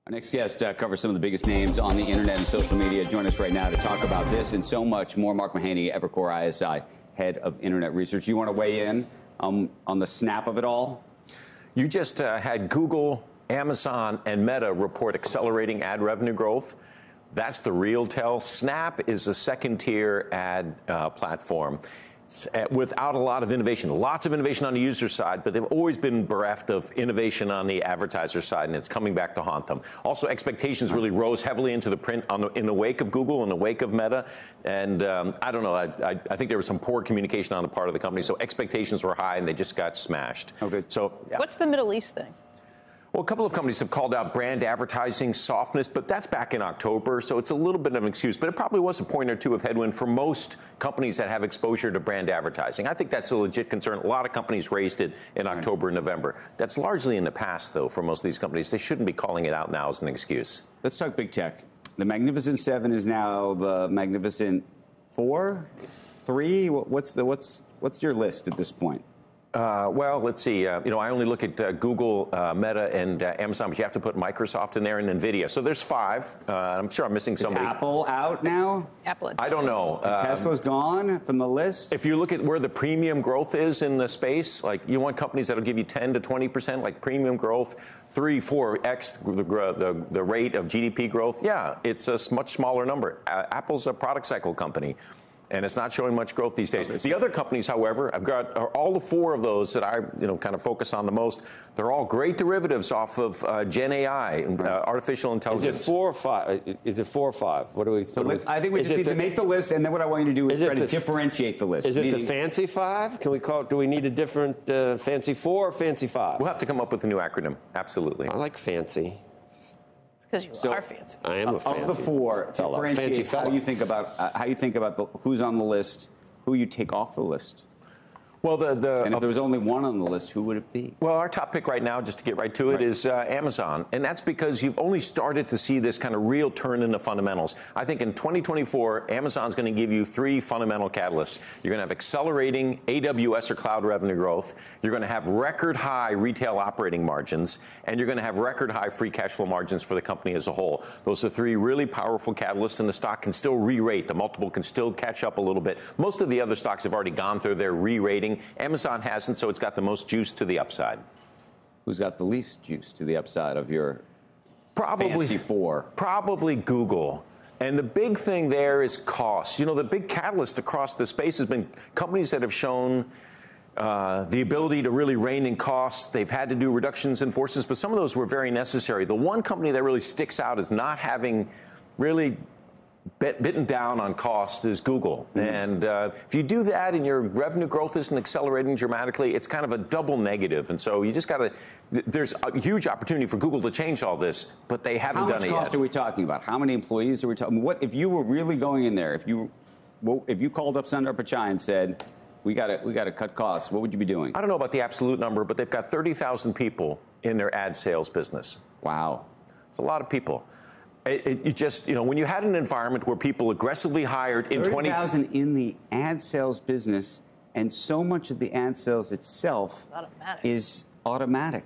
Our next guest covers some of the biggest names on the internet and social media. Join us right now to talk about this and so much more. Mark Mahaney, Evercore ISI, head of internet research. You want to weigh in on the snap of it all? You just had Google, Amazon, and Meta report accelerating ad revenue growth. That's the real tell. Snap is a second-tier ad platform without a lot of innovation. Lots of innovation on the user side, but they've always been bereft of innovation on the advertiser side, and it's coming back to haunt them. Also, expectations really rose heavily into the print in the wake of Google, in the wake of Meta, and I don't know, I think there was some poor communication on the part of the company, so expectations were high, and they just got smashed. Okay. So, yeah. What's the Middle East thing? Well, a couple of companies have called out brand advertising softness, but that's back in October, so it's a little bit of an excuse. But it probably was a point or two of headwind for most companies that have exposure to brand advertising. I think that's a legit concern. A lot of companies raised it in October and November. That's largely in the past, though, for most of these companies. They shouldn't be calling it out now as an excuse. Let's talk big tech. The Magnificent Seven is now the Magnificent Four? Three? What's your list at this point? Well, let's see. I only look at Google, Meta, and Amazon, but you have to put Microsoft in there and NVIDIA. So there's five. I'm sure I'm missing somebody. Is Apple out now? Apple. I don't know. Tesla's gone from the list? If you look at where the premium growth is in the space, like you want companies that'll give you 10 to 20%, like premium growth, 3-4x the rate of GDP growth. Yeah, it's a much smaller number. Apple's a product cycle company, and it's not showing much growth these days. The other companies, however, I've got all the four of those that I kind of focus on the most. They're all great derivatives off of Gen AI, artificial intelligence. Is it 4 or 5? Is it 4 or 5? What do we? I think we just need to make the list, and then what I want you to do is try to differentiate the list. Is it the fancy 5? Can we call it? Do we need a different fancy 4 or fancy 5? We'll have to come up with a new acronym. Absolutely. I like fancy. Because you are fancy. I am a fancy. Of the four, differentiate how you think about who's on the list, who you take off the list. Well, and if there was only one on the list, who would it be? Well, our top pick right now, just to get right to it, is Amazon. And that's because you've only started to see this kind of real turn in the fundamentals. I think in 2024, Amazon's going to give you three fundamental catalysts. You're going to have accelerating AWS or cloud revenue growth. You're going to have record high retail operating margins. And you're going to have record high free cash flow margins for the company as a whole. Those are three really powerful catalysts, and the stock can still re-rate. The multiple can still catch up a little bit. Most of the other stocks have already gone through their re-rating. Amazon hasn't, so it's got the most juice to the upside. Who's got the least juice to the upside of your fancy four? Probably Google. And the big thing there is cost. The big catalyst across the space has been companies that have shown the ability to really rein in costs. They've had to do reductions in forces, but some of those were very necessary. The one company that really sticks out as not having really bitten down on cost is Google. And if you do that and your revenue growth isn't accelerating dramatically, it's kind of a double negative. And so you just got to, there's a huge opportunity for Google to change all this, but they haven't done it yet. How much cost are we talking about? How many employees are we talking? What if you were really going in there? If you called up Sundar Pichai and said, we got to cut costs, what would you be doing? I don't know about the absolute number, but they've got 30,000 people in their ad sales business. Wow. It's a lot of people. When you had an environment where people aggressively hired in 30,000 in the ad sales business, and so much of the ad sales itself is automatic.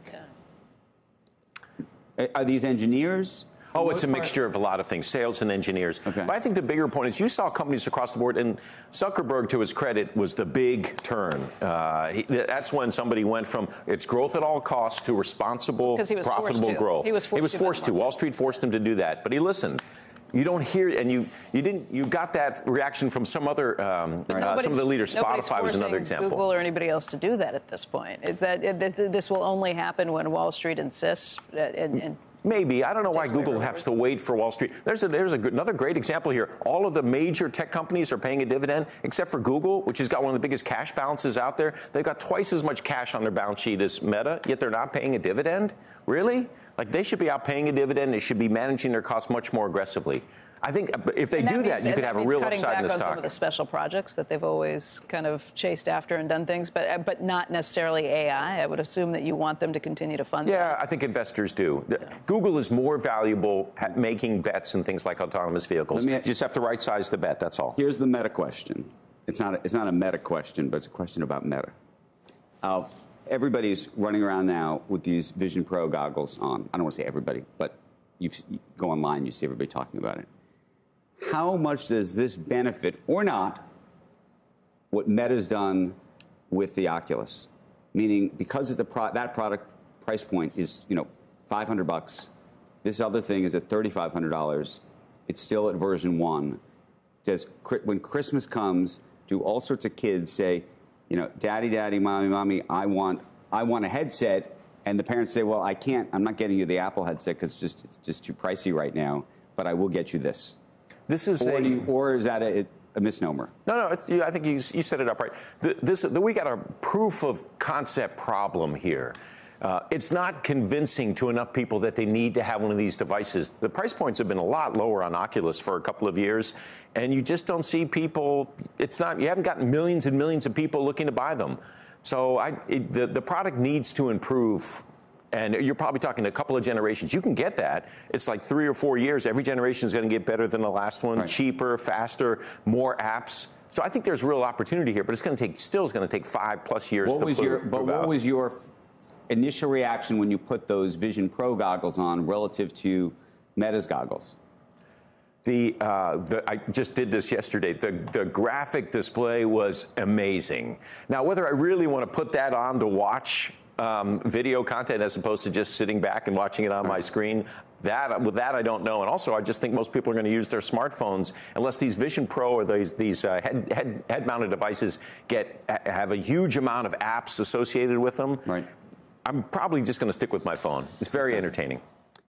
Yeah. Are these engineers? Oh, it's a mixture of a lot of things, sales and engineers. Okay. But I think the bigger point is you saw companies across the board, and Zuckerberg, to his credit, was the big turn. That's when somebody went from its growth at all costs to responsible, profitable growth. He was forced to. Wall Street forced him to do that, but he listened. You don't hear, and you got that reaction from some other, some of the leaders. Spotify was another example. Google or anybody else to do that at this point. Is that this will only happen when Wall Street insists and Maybe. I don't know why Google has to wait for Wall Street. There's another great example here. All of the major tech companies are paying a dividend, except for Google, which has got one of the biggest cash balances out there. They've got twice as much cash on their balance sheet as Meta, yet they're not paying a dividend? Really? Like, they should be out paying a dividend. They should be managing their costs much more aggressively. I think if they do that, you could have a real upside in the stock. Some of the special projects that they've always kind of chased after and done things, but not necessarily AI. I would assume that you want them to continue to fund that. Yeah, I think investors do. Yeah. Google is more valuable at making bets in things like autonomous vehicles. You just have to right size the bet. That's all. Here's the meta question. It's not a meta question, but it's a question about meta. Everybody's running around now with these Vision Pro goggles on. I don't want to say everybody, but you go online, you see everybody talking about it. How much does this benefit or not what Meta's done with the Oculus? Meaning, because of that product price point is, $500. This other thing is at $3,500. It's still at version 1. When Christmas comes, do all sorts of kids say, Daddy, Mommy, I want a headset, and the parents say, well, I can't. I'm not getting you the Apple headset because it's just too pricey right now. But I will get you this. This is or is that a misnomer? No. I think you set it up right. We got a proof of concept problem here. It's not convincing to enough people that they need to have one of these devices. The price points have been a lot lower on Oculus for a couple of years, and you just don't see people. You haven't gotten millions and millions of people looking to buy them. So the product needs to improve. And you're probably talking a couple of generations. You can get that. It's like 3 or 4 years. Every generation is going to get better than the last one, right. Cheaper, faster, more apps. So I think there's real opportunity here, but it's going to take 5+ years. What was your initial reaction when you put those Vision Pro goggles on relative to Meta's goggles? I just did this yesterday. The graphic display was amazing. Now, whether I really want to put that on to watch video content as opposed to just sitting back and watching it on my screen, with that I don't know. And also, I just think most people are going to use their smartphones unless these Vision Pro or these head-mounted devices have a huge amount of apps associated with them. Right. I'm probably just going to stick with my phone. It's very entertaining.